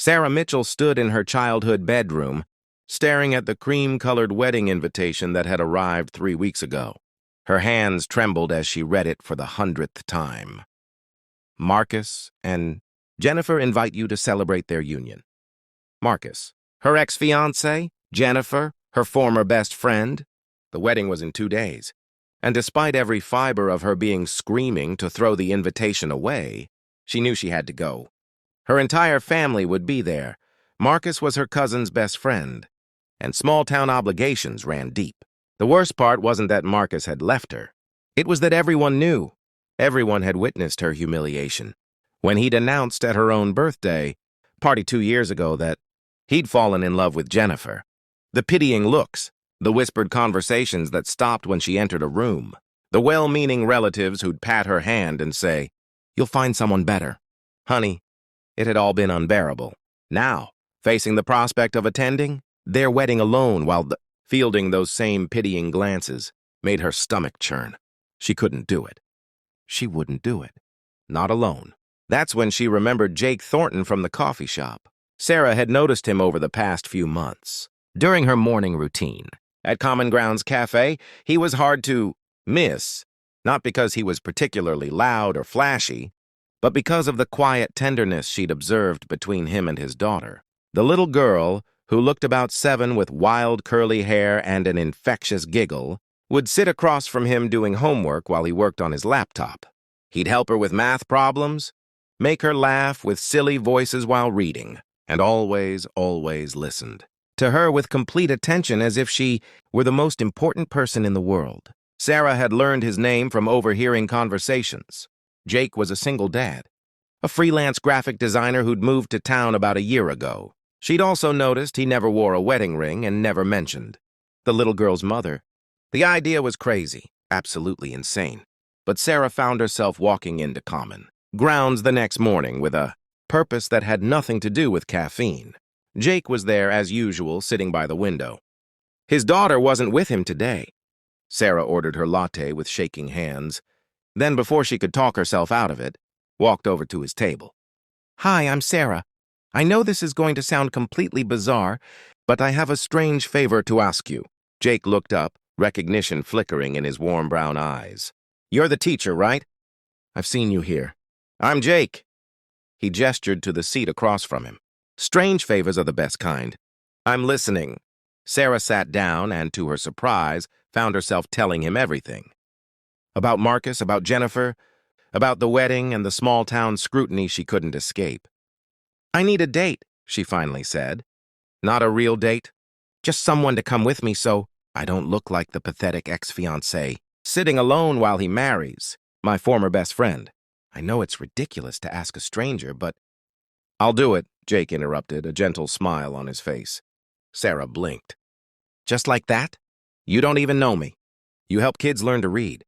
Sarah Mitchell stood in her childhood bedroom, staring at the cream-colored wedding invitation that had arrived 3 weeks ago. Her hands trembled as she read it for the 100th time. Marcus and Jennifer invite you to celebrate their union. Marcus, her ex-fiancé, Jennifer, her former best friend. The wedding was in 2 days, and despite every fiber of her being screaming to throw the invitation away, she knew she had to go. Her entire family would be there. Marcus was her cousin's best friend, and small-town obligations ran deep. The worst part wasn't that Marcus had left her. It was that everyone knew. Everyone had witnessed her humiliation when he'd announced at her own birthday party 2 years ago that he'd fallen in love with Jennifer. The pitying looks, the whispered conversations that stopped when she entered a room, the well-meaning relatives who'd pat her hand and say, "You'll find someone better." Honey, it had all been unbearable. Now, facing the prospect of attending their wedding alone while fielding those same pitying glances made her stomach churn. She couldn't do it. She wouldn't do it. Not alone. That's when she remembered Jake Thornton from the coffee shop. Sarah had noticed him over the past few months. During her morning routine, at Common Grounds Cafe, he was hard to miss, not because he was particularly loud or flashy, but because of the quiet tenderness she'd observed between him and his daughter. The little girl, who looked about 7 with wild curly hair and an infectious giggle, would sit across from him doing homework while he worked on his laptop. He'd help her with math problems, make her laugh with silly voices while reading, and always listened to her with complete attention as if she were the most important person in the world. Sarah had learned his name from overhearing conversations. Jake was a single dad, a freelance graphic designer who'd moved to town about a year ago. She'd also noticed he never wore a wedding ring and never mentioned the little girl's mother. The idea was crazy, absolutely insane, but Sarah found herself walking into Common Grounds the next morning with a purpose that had nothing to do with caffeine. Jake was there as usual, sitting by the window. His daughter wasn't with him today. Sarah ordered her latte with shaking hands, then before she could talk herself out of it, walked over to his table. "Hi, I'm Sarah. I know this is going to sound completely bizarre, but I have a strange favor to ask you." Jake looked up, recognition flickering in his warm brown eyes. "You're the teacher, right? I've seen you here." "I'm Jake." He gestured to the seat across from him. "Strange favors are the best kind. I'm listening." Sarah sat down and, to her surprise, found herself telling him everything. About Marcus, about Jennifer, about the wedding and the small-town scrutiny she couldn't escape. "I need a date," she finally said. "Not a real date. Just someone to come with me so I don't look like the pathetic ex-fiancé, sitting alone while he marries my former best friend. I know it's ridiculous to ask a stranger, but—" "I'll do it," Jake interrupted, a gentle smile on his face. Sarah blinked. "Just like that? You don't even know me. You help kids learn to read.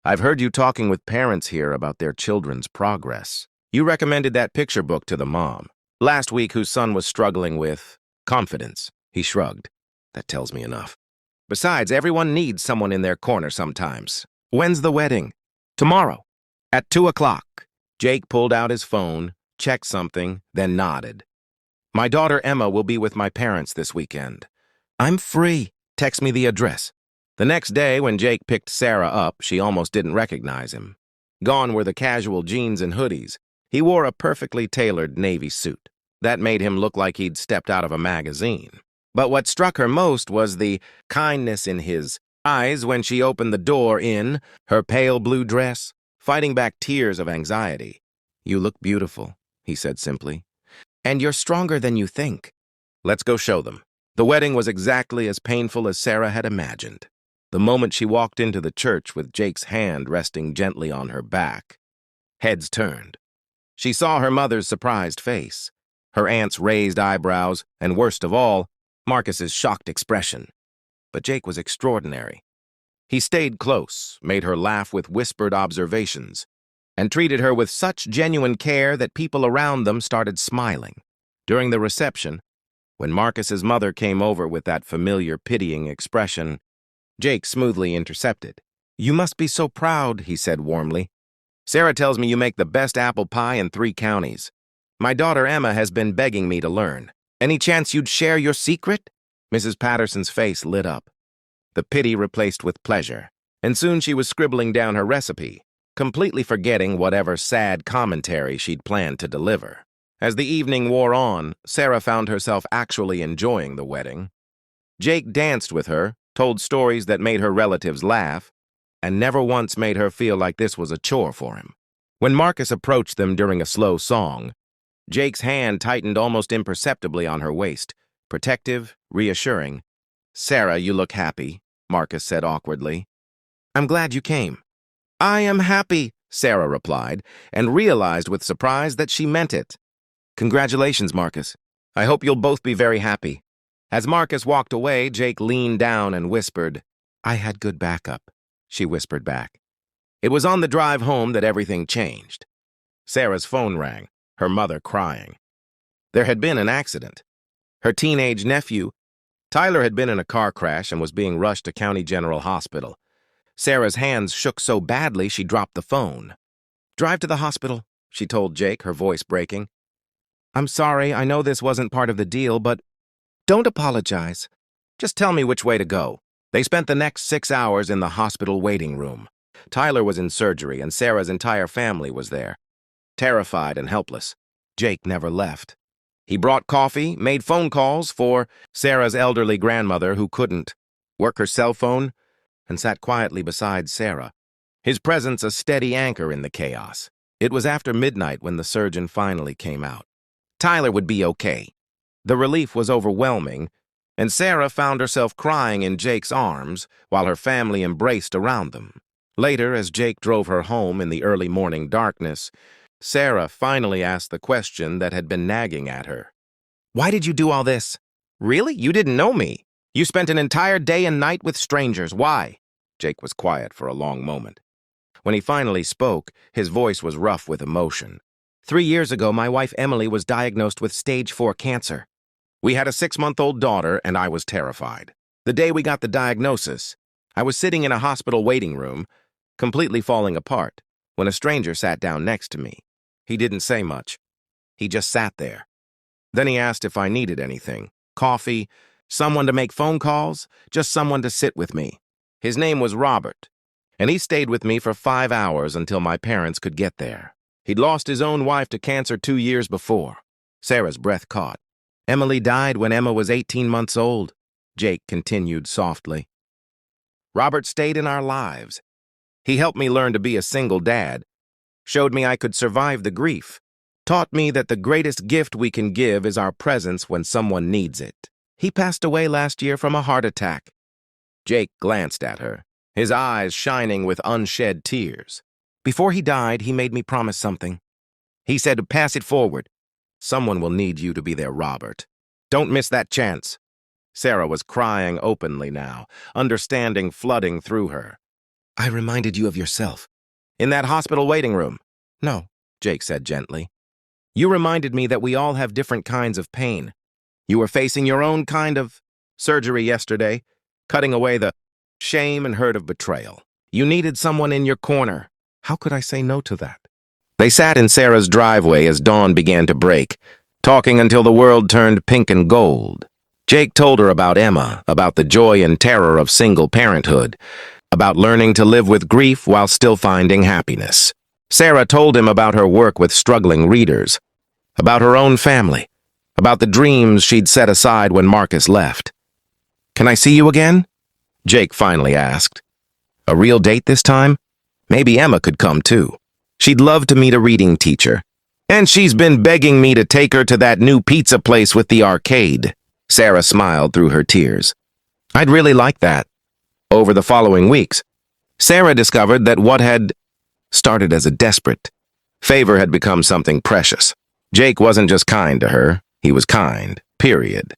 I've heard you talking with parents here about their children's progress. You recommended that picture book to the mom last week whose son was struggling with confidence." He shrugged. "That tells me enough. Besides, everyone needs someone in their corner sometimes. When's the wedding?" "Tomorrow, at 2 o'clock. Jake pulled out his phone, checked something, then nodded. "My daughter Emma will be with my parents this weekend. I'm free. Text me the address." The next day, when Jake picked Sarah up, she almost didn't recognize him. Gone were the casual jeans and hoodies. He wore a perfectly tailored navy suit. That made him look like he'd stepped out of a magazine. But what struck her most was the kindness in his eyes when she opened the door in her pale blue dress, fighting back tears of anxiety. "You look beautiful," he said simply. "And you're stronger than you think." "Let's go show them." The wedding was exactly as painful as Sarah had imagined. The moment she walked into the church with Jake's hand resting gently on her back, heads turned. She saw her mother's surprised face, her aunt's raised eyebrows, and worst of all, Marcus's shocked expression. But Jake was extraordinary. He stayed close, made her laugh with whispered observations, and treated her with such genuine care that people around them started smiling. During the reception, when Marcus's mother came over with that familiar pitying expression, Jake smoothly intercepted. "You must be so proud," he said warmly. "Sarah tells me you make the best apple pie in 3 counties. My daughter Emma has been begging me to learn. Any chance you'd share your secret?" Mrs. Patterson's face lit up. The pity replaced with pleasure, and soon she was scribbling down her recipe, completely forgetting whatever sad commentary she'd planned to deliver. As the evening wore on, Sarah found herself actually enjoying the wedding. Jake danced with her, told stories that made her relatives laugh, and never once made her feel like this was a chore for him. When Marcus approached them during a slow song, Jake's hand tightened almost imperceptibly on her waist, protective, reassuring. "Sarah, you look happy," Marcus said awkwardly. "I'm glad you came." "I am happy," Sarah replied, and realized with surprise that she meant it. "Congratulations, Marcus. I hope you'll both be very happy." As Marcus walked away, Jake leaned down and whispered, "I had good backup," she whispered back. It was on the drive home that everything changed. Sarah's phone rang, her mother crying. There had been an accident. Her teenage nephew, Tyler, had been in a car crash and was being rushed to County General Hospital. Sarah's hands shook so badly she dropped the phone. "Drive to the hospital," she told Jake, her voice breaking. "I'm sorry, I know this wasn't part of the deal, but don't apologize. Just tell me which way to go." They spent the next 6 hours in the hospital waiting room. Tyler was in surgery, and Sarah's entire family was there, terrified and helpless. Jake never left. He brought coffee, made phone calls for Sarah's elderly grandmother who couldn't work her cell phone, and sat quietly beside Sarah, his presence a steady anchor in the chaos. It was after midnight when the surgeon finally came out. Tyler would be okay. The relief was overwhelming, and Sarah found herself crying in Jake's arms while her family embraced around them. Later, as Jake drove her home in the early morning darkness, Sarah finally asked the question that had been nagging at her. "Why did you do all this? Really? You didn't know me. You spent an entire day and night with strangers. Why?" Jake was quiet for a long moment. When he finally spoke, his voice was rough with emotion. 3 years ago, my wife Emily was diagnosed with stage 4 cancer. We had a 6-month-old daughter, and I was terrified. The day we got the diagnosis, I was sitting in a hospital waiting room, completely falling apart, when a stranger sat down next to me. He didn't say much. He just sat there. Then he asked if I needed anything. Coffee, someone to make phone calls, just someone to sit with me. His name was Robert, and he stayed with me for 5 hours until my parents could get there. He'd lost his own wife to cancer 2 years before. Sarah's breath caught. Emily died when Emma was 18 months old, Jake continued softly. Robert stayed in our lives. He helped me learn to be a single dad, showed me I could survive the grief, taught me that the greatest gift we can give is our presence when someone needs it. He passed away last year from a heart attack. Jake glanced at her, his eyes shining with unshed tears. Before he died, he made me promise something. He said, "Pass it forward. Someone will need you to be there, Robert. Don't miss that chance." Sarah was crying openly now, understanding flooding through her. "I reminded you of yourself." "In that hospital waiting room?" "No," Jake said gently. "You reminded me that we all have different kinds of pain. You were facing your own kind of surgery yesterday, cutting away the shame and hurt of betrayal. You needed someone in your corner. How could I say no to that?" They sat in Sarah's driveway as dawn began to break, talking until the world turned pink and gold. Jake told her about Emma, about the joy and terror of single parenthood, about learning to live with grief while still finding happiness. Sarah told him about her work with struggling readers, about her own family, about the dreams she'd set aside when Marcus left. "Can I see you again?" Jake finally asked. "A real date this time? Maybe Emma could come too. She'd love to meet a reading teacher. And she's been begging me to take her to that new pizza place with the arcade." Sarah smiled through her tears. "I'd really like that." Over the following weeks, Sarah discovered that what had started as a desperate favor had become something precious. Jake wasn't just kind to her, he was kind, period.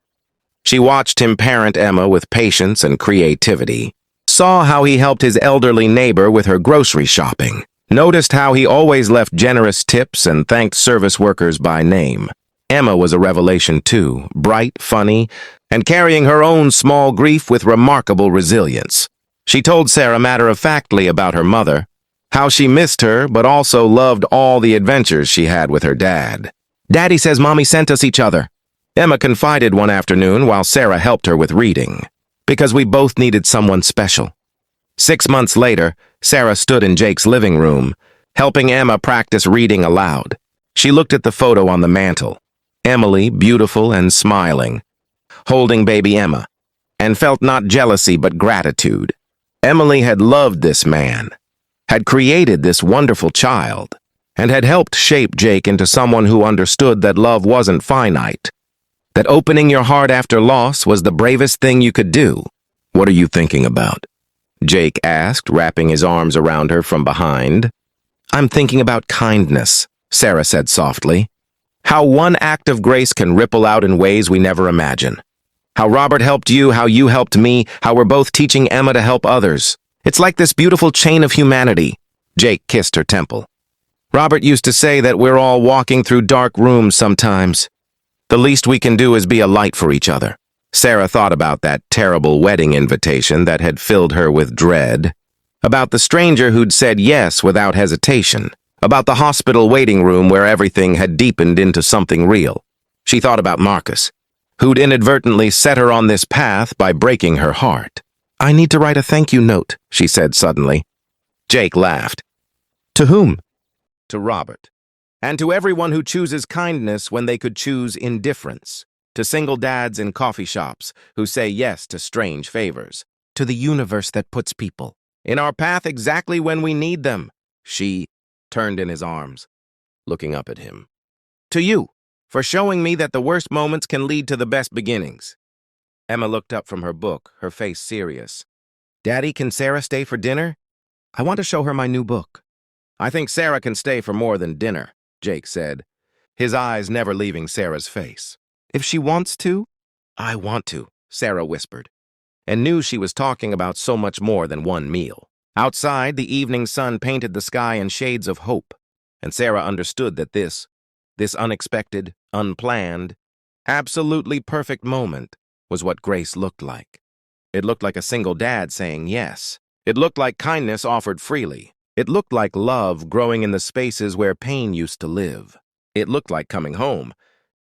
She watched him parent Emma with patience and creativity, saw how he helped his elderly neighbor with her grocery shopping, noticed how he always left generous tips and thanked service workers by name. Emma was a revelation too, bright, funny, and carrying her own small grief with remarkable resilience. She told Sarah matter-of-factly about her mother, how she missed her but also loved all the adventures she had with her dad. Daddy says Mommy sent us each other. Emma confided one afternoon while Sarah helped her with reading. Because we both needed someone special. 6 months later, Sarah stood in Jake's living room, helping Emma practice reading aloud. She looked at the photo on the mantel. Emily, beautiful and smiling, holding baby Emma, and felt not jealousy but gratitude. Emily had loved this man, had created this wonderful child, and had helped shape Jake into someone who understood that love wasn't finite, that opening your heart after loss was the bravest thing you could do. What are you thinking about? Jake asked, wrapping his arms around her from behind. I'm thinking about kindness, Sarah said softly. How one act of grace can ripple out in ways we never imagine. How Robert helped you, how you helped me, how we're both teaching Emma to help others. It's like this beautiful chain of humanity. Jake kissed her temple. Robert used to say that we're all walking through dark rooms sometimes. The least we can do is be a light for each other. Sarah thought about that terrible wedding invitation that had filled her with dread, about the stranger who'd said yes without hesitation, about the hospital waiting room where everything had deepened into something real. She thought about Marcus, who'd inadvertently set her on this path by breaking her heart. I need to write a thank you note, she said suddenly. Jake laughed. To whom? To Robert. And to everyone who chooses kindness when they could choose indifference. To single dads in coffee shops who say yes to strange favors. To the universe that puts people in our path exactly when we need them. She turned in his arms, looking up at him. To you, for showing me that the worst moments can lead to the best beginnings. Emma looked up from her book, her face serious. Daddy, can Sarah stay for dinner? I want to show her my new book. I think Sarah can stay for more than dinner, Jake said, his eyes never leaving Sarah's face. If she wants to? I want to, Sarah whispered, and knew she was talking about so much more than one meal. Outside, the evening sun painted the sky in shades of hope, and Sarah understood that this unexpected, unplanned, absolutely perfect moment was what grace looked like. It looked like a single dad saying yes. It looked like kindness offered freely. It looked like love growing in the spaces where pain used to live. It looked like coming home,